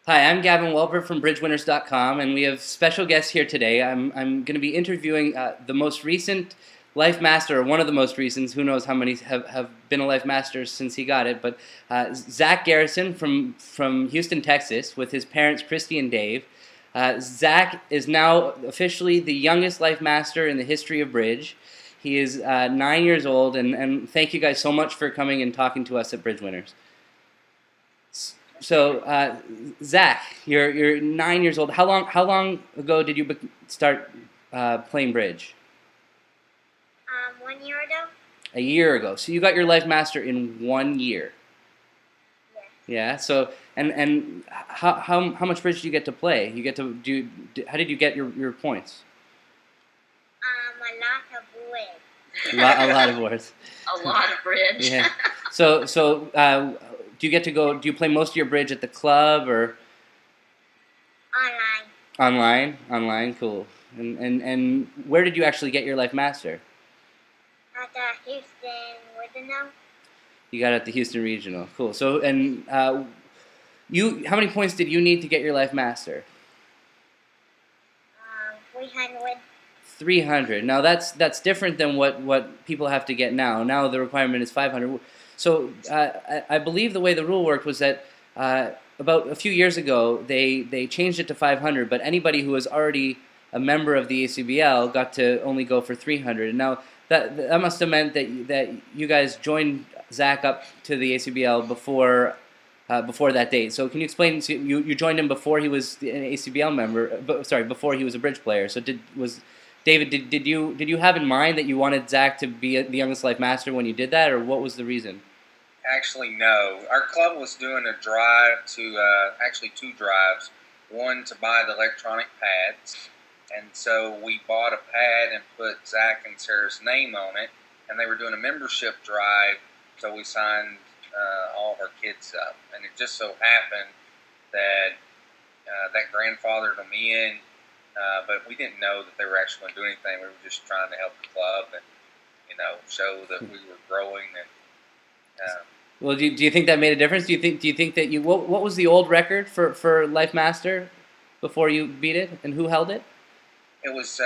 Hi, I'm Gavin Wolpert from bridgewinners.com, and we have special guests here today. I'm going to be interviewing the most recent Life Master, or one of the most recent. Who knows how many have been a Life Master since he got it, but Zach Garrison from Houston, Texas, with his parents Christy and Dave. Zach is now officially the youngest Life Master in the history of Bridge. He is 9 years old, and thank you guys so much for coming and talking to us at Bridge Winners. So, Zach, you're 9 years old. How long ago did you start playing bridge? 1 year ago. A year ago. So you got your Life Master in 1 year. Yeah. Yeah. So and how much bridge do you get to play? You get to how did you get your points? A lot of wood. A lot of words. A lot of bridge. Yeah. So do you get to go? Do you play most of your bridge at the club or Online. Online, cool. And where did you actually get your Life Master? At the Houston Regional. You got it at the Houston Regional. Cool. So and how many points did you need to get your Life Master? 300. 300. Now that's different than what people have to get now. Now the requirement is 500. So I believe the way the rule worked was that about a few years ago they changed it to 500, but anybody who was already a member of the ACBL got to only go for 300. And now that must have meant that you guys joined Zach up to the ACBL before that date. So can you explain? So you joined him before he was an ACBL member. Sorry, before he was a bridge player. So David, did you have in mind that you wanted Zach to be the youngest Life Master when you did that, or what was the reason? Actually, no. Our club was doing a drive to, actually two drives. One to buy the electronic pads, and so we bought a pad and put Zach and Sarah's name on it, and they were doing a membership drive, so we signed all of our kids up. And it just so happened that that grandfathered them in, but we didn't know that they were actually going to do anything. We were just trying to help the club and, show that we were growing. And well, do you think that made a difference? Do you think that what was the old record for Life Master before you beat it, and who held it? It was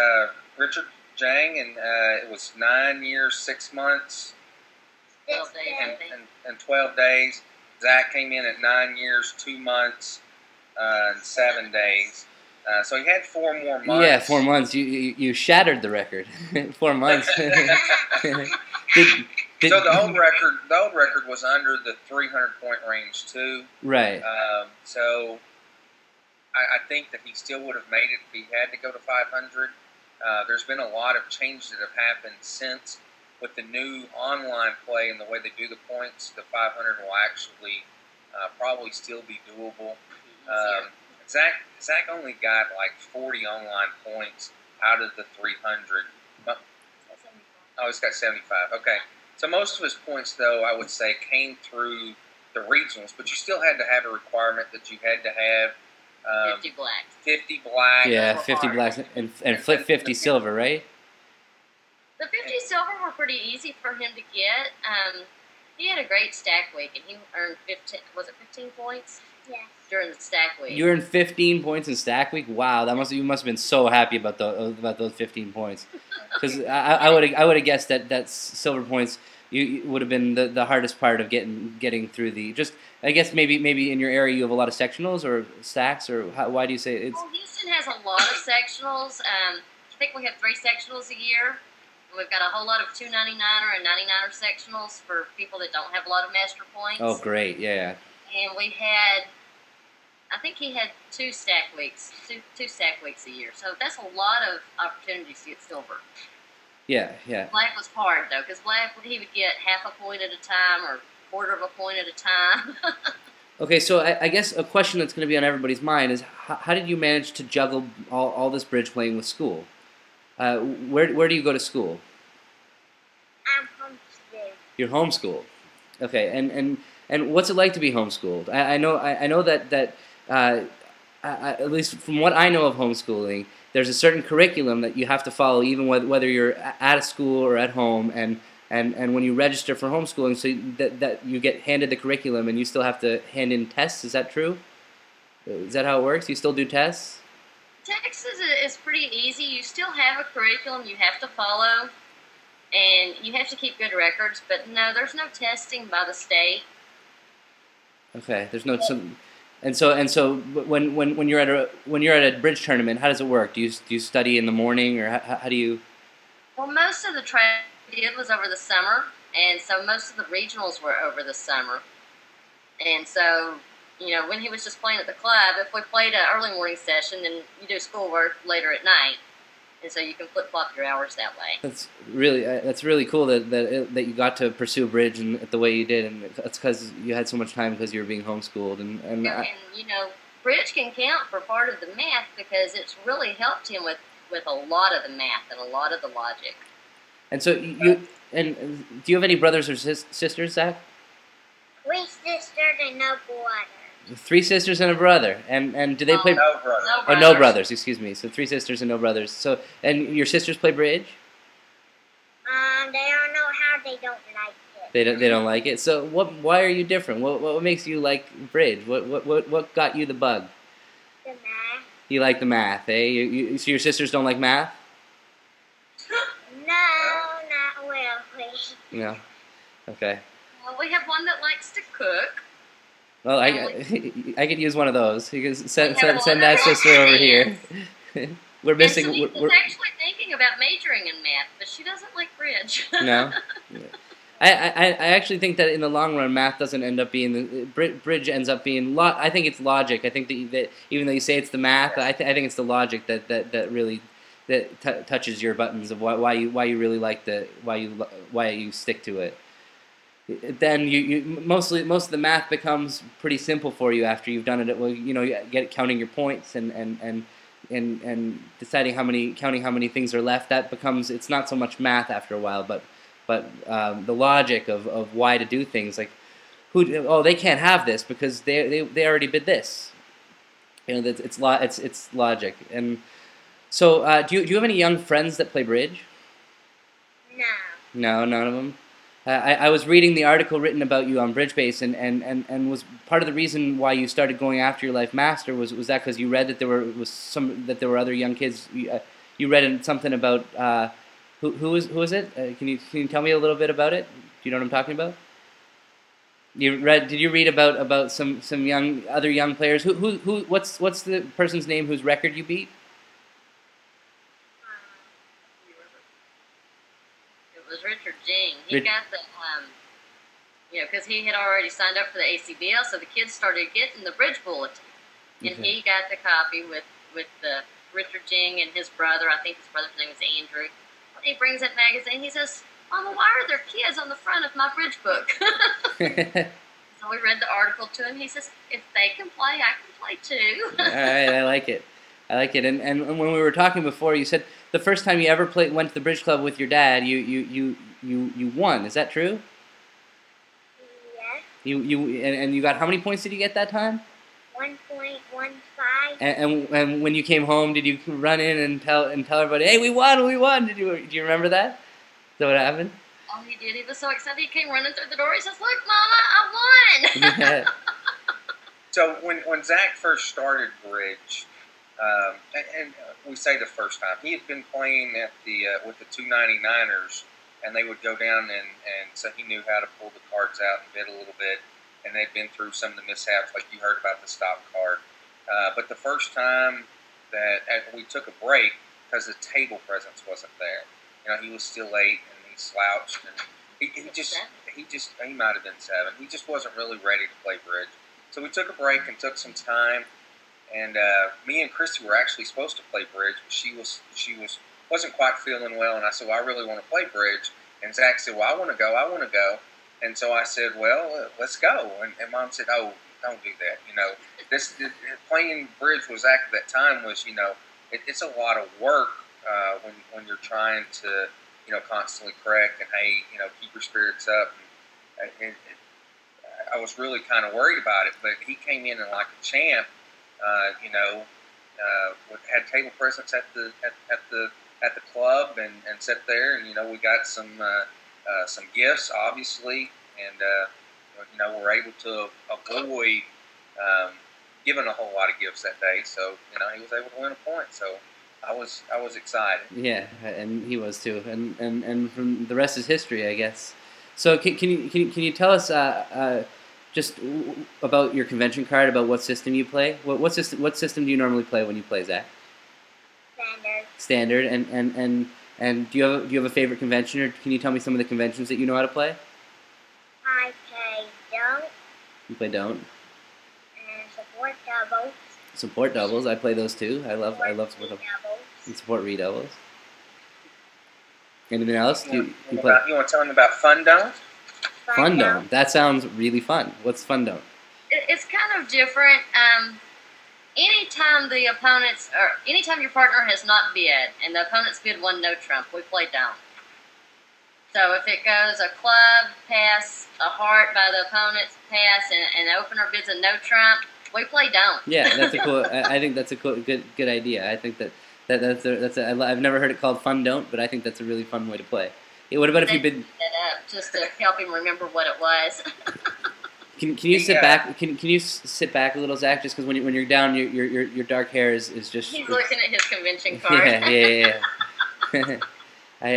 Richard Jang, and it was 9 years, 6 months, 12 days, and 12 days. Zach came in at 9 years, 2 months, and 7 days. So he had 4 more months. Yeah, 4 months. You shattered the record. 4 months. So the old record was under the 300-point range too. Right. So I think that he still would have made it if he had to go to 500. There's been a lot of changes that have happened since. With the new online play and the way they do the points, the 500 will actually probably still be doable. Zach only got like 40 online points out of the 300. Oh, he's got 75. Okay. So most of his points, though, I would say, came through the regionals, but you still had to have a requirement that you had to have 50 black. 50 black. Yeah, 50 blacks and flip 50 silver, right? The 50 silver were pretty easy for him to get. He had a great stack week, and he earned 15. Was it 15 points? Yes. During the stack week. You earned 15 points in stack week. Wow, you must have been so happy about those 15 points. Because I would have guessed that silver points would have been the hardest part of getting through the. Just I guess maybe in your area you have a lot of sectionals or stacks, or why do you say it's? Well, Houston has a lot of sectionals. I think we have 3 sectionals a year. We've got a whole lot of 299er and 99er sectionals for people that don't have a lot of master points. Oh, great! Yeah. And we had, I think he had 2 stack weeks, two stack weeks a year. So that's a lot of opportunities to get silver. Yeah. Black was hard, though, because black, he would get half a point at a time or quarter of a point at a time. Okay, so I guess a question that's going to be on everybody's mind is how did you manage to juggle all this bridge playing with school? Where do you go to school? I'm homeschooled. You're homeschooled. Okay, and what's it like to be homeschooled? I know that at least from what I know of homeschooling, there's a certain curriculum that you have to follow, even whether you're at a school or at home, and when you register for homeschooling, so that you get handed the curriculum and you still have to hand in tests. Is that true? Is that how it works? You still do tests? Texas is pretty easy. You still have a curriculum you have to follow, and you have to keep good records. But no, there's no testing by the state. Okay, there's no some, and so when you're at a bridge tournament, how does it work? Do you study in the morning, or how do you? Well, most of the training we did was over the summer, and so most of the regionals were over the summer. And so, when he was just playing at the club, if we played an early morning session, then you do schoolwork later at night. And so you can flip-flop your hours that way. That's really cool that you got to pursue bridge and the way you did, and that's because you had so much time because you were being homeschooled. And Bridge can count for part of the math because it's really helped him with a lot of the math and a lot of the logic. And so do you have any brothers or sisters, Zach? 3 sisters and no brother. 3 sisters and a brother. And do they play? No brother. Oh, no brothers. Excuse me. So 3 sisters and no brothers. So and your sisters play bridge? They don't know how. They don't like it. They don't like it. So why are you different? What makes you like bridge? What got you the bug? The math. You like the math, eh? So your sisters don't like math? No, not really. No. Okay. Well, we have one that likes to cook. Well, I could use one of those. You can send one that that sister likes over math. here. We're missing. And Soniqua's actually thinking about majoring in math, but she doesn't like bridge. No. I actually think that in the long run, math doesn't end up being bridge ends up being I think it's logic. I think that even though you say it's the math, I think it's the logic that really touches your buttons of why you really like why you stick to it. Then most of the math becomes pretty simple for you after you've done it. Well, you get counting your points and deciding counting how many things are left. That becomes, it's not so much math after a while, but the logic of why to do things, like they can't have this because they already did this. It's logic. And so do you have any young friends that play bridge? No. No, none of them. I was reading the article written about you on Bridge Base, and was part of the reason why you started going after your life master was that because you read that there were other young kids. You read something about who is it? Can you tell me a little bit about it? Do you know what I'm talking about? Did you read about some other young players? What's the person's name whose record you beat? It was Richard Jing. He got the, because he had already signed up for the ACBL, so the kids started getting the bridge bulletin. And he got the copy with the Richard Jing and his brother. I think his brother's name was Andrew. He brings that magazine. He says, "Mama, why are there kids on the front of my bridge book?" So we read the article to him. He says, "If they can play, I can play too." All right, I like it. And when we were talking before, you said the first time you ever went to the bridge club with your dad, you won. Is that true? Yes. And you got, how many points did you get that time? 1.15. And when you came home, did you run in and tell everybody, "Hey, we won! Do you remember that? Is that what happened? Oh, he did. He was so excited. He came running through the door. He says, "Look, Mama, I won!" Yeah. So when Zach first started bridge, and we say the first time, he had been playing at with the 299ers, and they would go down and so he knew how to pull the cards out and bid a little bit, and they'd been through some of the mishaps, like you heard about the stop card. But the first time that we took a break because the table presence wasn't there, he was still late and he slouched, and he might have been 7. He just wasn't really ready to play bridge. So we took a break and took some time, and me and Christy were actually supposed to play bridge, but she wasn't quite feeling well, and I said, "Well, I really want to play bridge," and Zach said, "Well, I want to go," and so I said, "Well, let's go," and Mom said, "Oh, don't do that, playing bridge was at that time was, it's a lot of work when you're trying to, constantly correct and, hey, keep your spirits up. And I was really kind of worried about it, but he came in and like a champ, had table presence at the club and sat there, and we got some gifts, obviously, and we're able to avoid given a whole lot of gifts that day, so he was able to win a point. So I was excited. Yeah, and he was too, and from the rest is history, I guess. So can you tell us just about your convention card, about what system you play? What system do you normally play when you play, Zach? Standard. Standard, and do you have a favorite convention, or can you tell me some of the conventions that you know how to play? I play don't. You play don't. And support doubles. Support doubles. I play those too. I love support doubles. And support redoubles. Anything else? You play? You want to tell me about Fun Don't? Fun Don't. That sounds really fun. What's Fun Don't? It's kind of different. Anytime your partner has not bid, and the opponent's bid won no trump, we play don't. So if it goes a club, pass, a heart by the opponent's pass, and the opener bids a no trump, we play don't. Yeah, that's a cool. I think that's a cool, good idea. I think I've never heard it called Fun Don't, but I think that's a really fun way to play. Yeah, what about if you bid? Just to help him remember what it was. Can you sit back? Can you sit back a little, Zach? Just because when you're down, your dark hair is just. He's looking at his convention card. Yeah.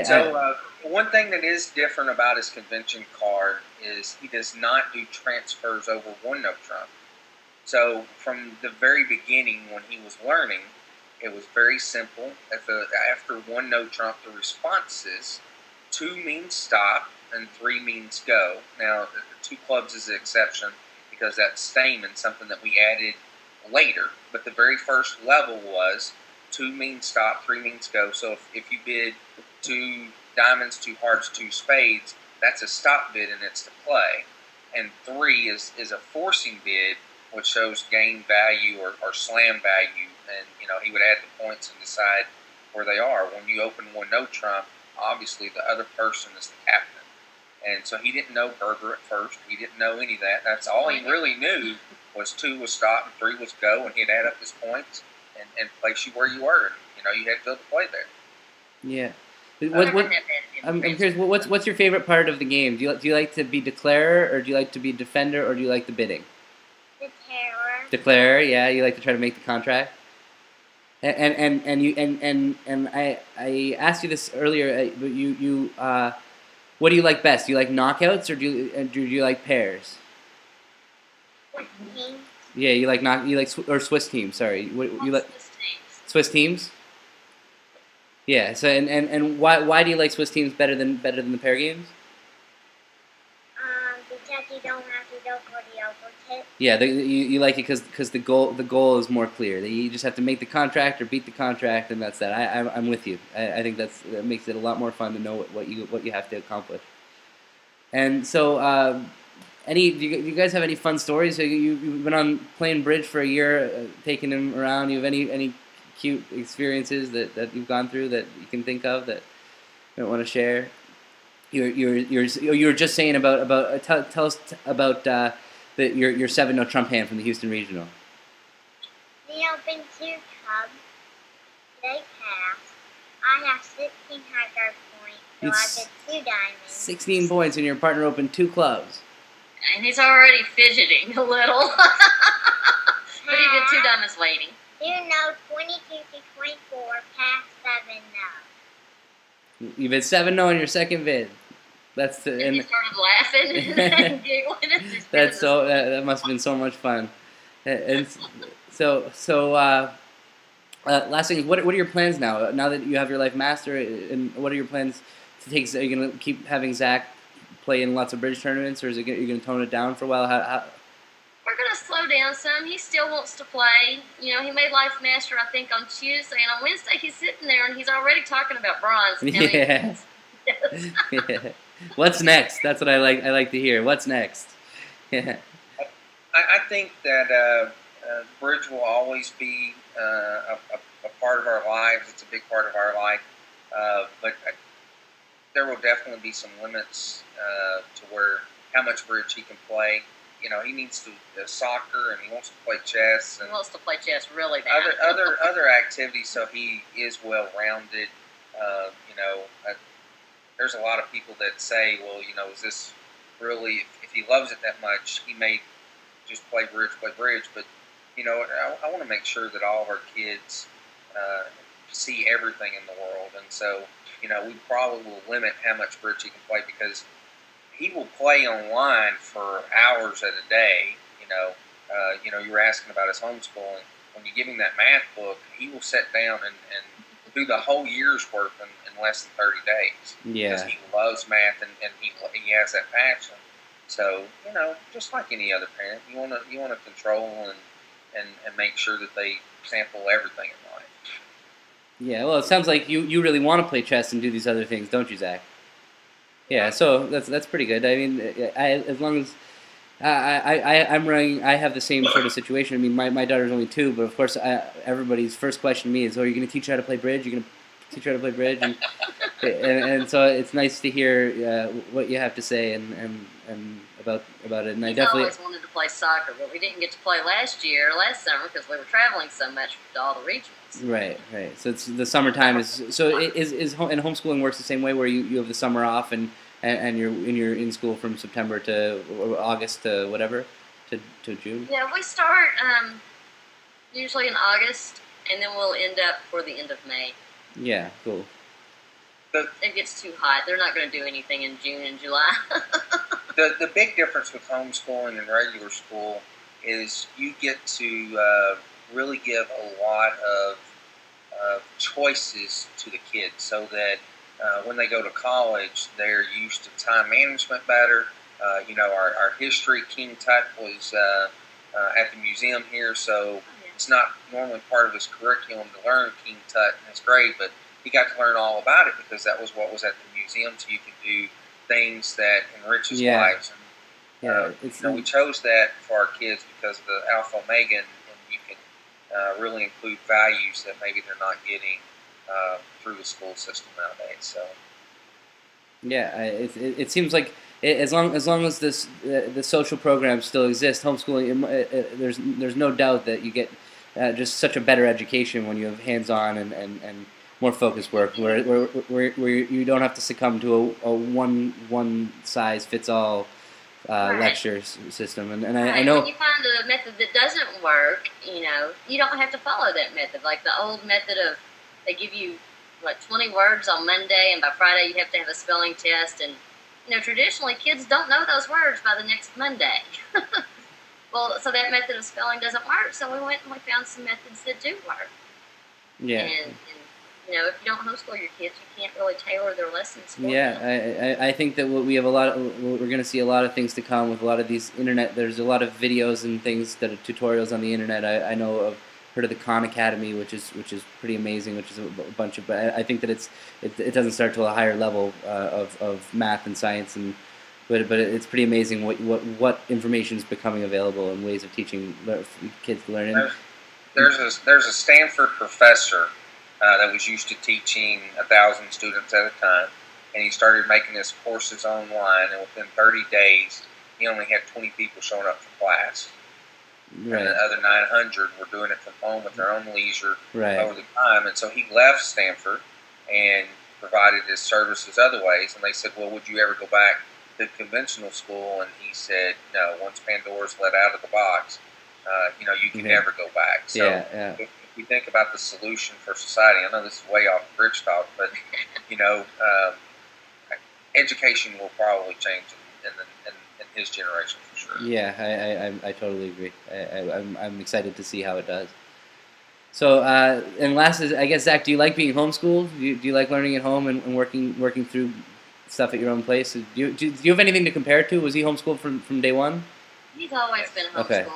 So one thing that is different about his convention card is he does not do transfers over one no trump. So from the very beginning, when he was learning, it was very simple. After one no trump, the responses 2 means stop and 3 means go. Now, the 2 clubs is the exception because that's stamen, something that we added later. But the very first level was 2 means stop, 3 means go. So if you bid 2 diamonds, 2 hearts, 2 spades, that's a stop bid and it's to play. And 3 is a forcing bid, which shows gain value or slam value. And, he would add the points and decide where they are. When you open one no trump, obviously the other person is the captain. And so he didn't know burger at first. He didn't know any of that. That's all he really knew was 2 was stop and 3 was go, and he'd add up his points and place you where you were. And, you had to be able to play there. Yeah. I'm curious, what's your favorite part of the game? Do you like to be declarer, or do you like to be defender, or do you like the bidding? Declarer, yeah. You like to try to make the contract. And I asked you this earlier, but you what do you like best? Do you like knockouts, or do you like pairs? Swiss teams. Yeah, you like Swiss teams. Sorry, you like Swiss teams? Yeah. So and why do you like Swiss teams better than the pair games? Because you don't have to go for the overtip. Yeah, you like it because the goal is more clear. You just have to make the contract or beat the contract, and that's that. I'm with you. I think that makes it a lot more fun to know what you have to accomplish. And so, do you guys have any fun stories? You've been on playing bridge for a year, taking them around. You have any cute experiences that you've gone through that you can think of that you don't want to share? You were just saying about tell us about your 7 no trump hand from the Houston Regional. We opened 2 clubs. They passed. I have 16 high guard points, so I did 2 diamonds. 16 points, and your partner opened 2 clubs. And he's already fidgeting a little. But he did 2 diamonds waiting. 22 to 24, past 7 no. You bid 7 no on your second bid. That's and he started laughing and giggling. That must have been so much fun. And so last thing, what are your plans now? Now that you have your life master, and what are your plans to take? Are you going to keep having Zach play in lots of bridge tournaments, or are you going to tone it down for a while? We're going to slow down some. He still wants to play. He made life master, I think, on Tuesday, and on Wednesday he's sitting there and he's already talking about bronze. Yeah. Yeah. What's next? That's what I like to hear. What's next? Yeah. I think that bridge will always be a part of our lives. It's a big part of our life, but there will definitely be some limits to where how much bridge he can play. He needs to soccer, and he wants to play chess. And he wants to play chess really bad. Other activities, so he is well rounded. There's a lot of people that say, well, is this really? If he loves it that much, he may just play bridge. But you know, I want to make sure that all of our kids see everything in the world, and so, you know, we probably will limit how much bridge he can play because he will play online for hours at a day. You know, you were asking about his homeschooling. When you give him that math book, he will sit down and do the whole year's work in less than 30 days. Yeah. Because he loves math and he has that passion. So, you know, just like any other parent, you want to control and make sure that they sample everything in life. Yeah, well, it sounds like you really want to play chess and do these other things, don't you, Zach? Yeah, so that's pretty good. I mean, as long as I'm running, I have the same sort of situation. I mean, my daughter's only 2, but of course, everybody's first question to me is, "Oh, are you going to teach her how to play bridge? You're going to teach her how to play bridge?" And so it's nice to hear what you have to say and about it. And I definitely always wanted to play soccer, but we didn't get to play last summer because we were traveling so much to all the regions. Right. So it's the summertime is so and homeschooling works the same way where you have the summer off and you're in school from September to August to whatever to June. Yeah, we start usually in August and then we'll end up for the end of May. Yeah, cool. It gets too hot. They're not going to do anything in June and July. The big difference with homeschooling and regular school is you get to really give a lot of choices to the kids so that when they go to college, they're used to time management better. You know, our history, King Tut was at the museum here, so it's not normally part of his curriculum to learn King Tut in his grade, but he got to learn all about it because that was what was at the museum, so you can do things that enrich his lives. And, you know, we chose that for our kids because of the Alpha Omega, and you can really include values that maybe they're not getting through the school system nowadays. So, yeah, it seems like as long as the social programs still exist, homeschooling, there's no doubt that you get just such a better education when you have hands-on and more focused work, where you don't have to succumb to a one size fits all lecture system. And I know when you find a method that doesn't work, you know, you don't have to follow that method. Like the old method of they give you 20 words on Monday, and by Friday you have to have a spelling test. And you know, traditionally kids don't know those words by the next Monday. Well, so that method of spelling doesn't work. So we went and we found some methods that do work. Yeah. And you know, if you don't homeschool your kids, you can't really tailor their lessons for them. Yeah, I think that we have we're going to see a lot of things to come with a lot of these internet. There's a lot of videos and things that are tutorials on the internet. I know heard of the Khan Academy, which is pretty amazing, which is a bunch of. But I think that it doesn't start to a higher level of math and science, but it's pretty amazing what information is becoming available and ways of teaching kids to learn. There's a Stanford professor that was used to teaching 1,000 students at a time, and he started making his courses online, and within 30 days, he only had 20 people showing up for class. Right. And the other 900 were doing it from home at their own leisure over the time, and so he left Stanford and provided his services other ways, and they said, well, would you ever go back to conventional school? And he said, no, once Pandora's let out of the box, you know, you can never go back. So if we think about the solution for society, I know this is way off bridge talk, but, you know, education will probably change in his generation for sure. Yeah, I totally agree. I'm excited to see how it does. So, and last is, I guess, Zach, do you like being homeschooled? Do you like learning at home and working through stuff at your own place? Do you have anything to compare it to? Was he homeschooled from day one? He's always been homeschooled. Okay.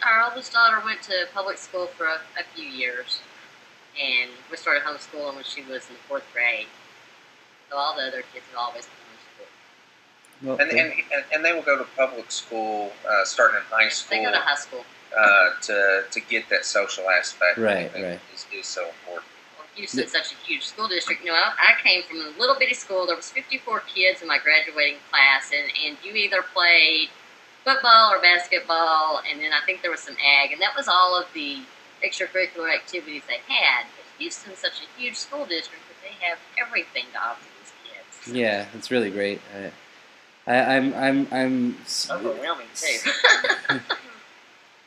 Our oldest daughter went to public school for a few years, and we started homeschooling when she was in the 4th grade. So all the other kids have always been homeschooled. Well, and they will go to public school starting in high school. They go to high school to get that social aspect. Right. Is so important. Well, Houston's such a huge school district. You know, I came from a little bitty school. There was 54 kids in my graduating class, and you either played football or basketball, and then I think there was some ag, and that was all of the extracurricular activities they had. But Houston's such a huge school district that they have everything to offer these kids. So. Yeah, it's really great. I'm overwhelming too.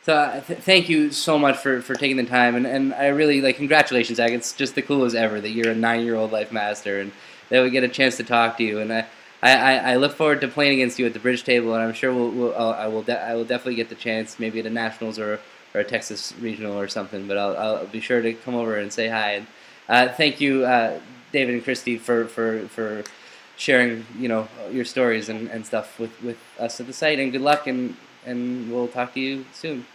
So thank you so much for taking the time, and I really congratulations, Zach. It's just the coolest ever that you're a 9-year-old life master, and that we get a chance to talk to you. And I look forward to playing against you at the bridge table, and I'm sure I will definitely get the chance, maybe at a nationals or a Texas regional or something. But I'll be sure to come over and say hi. And thank you, David and Christy, for sharing your stories and stuff with us at the site. And good luck, and we'll talk to you soon.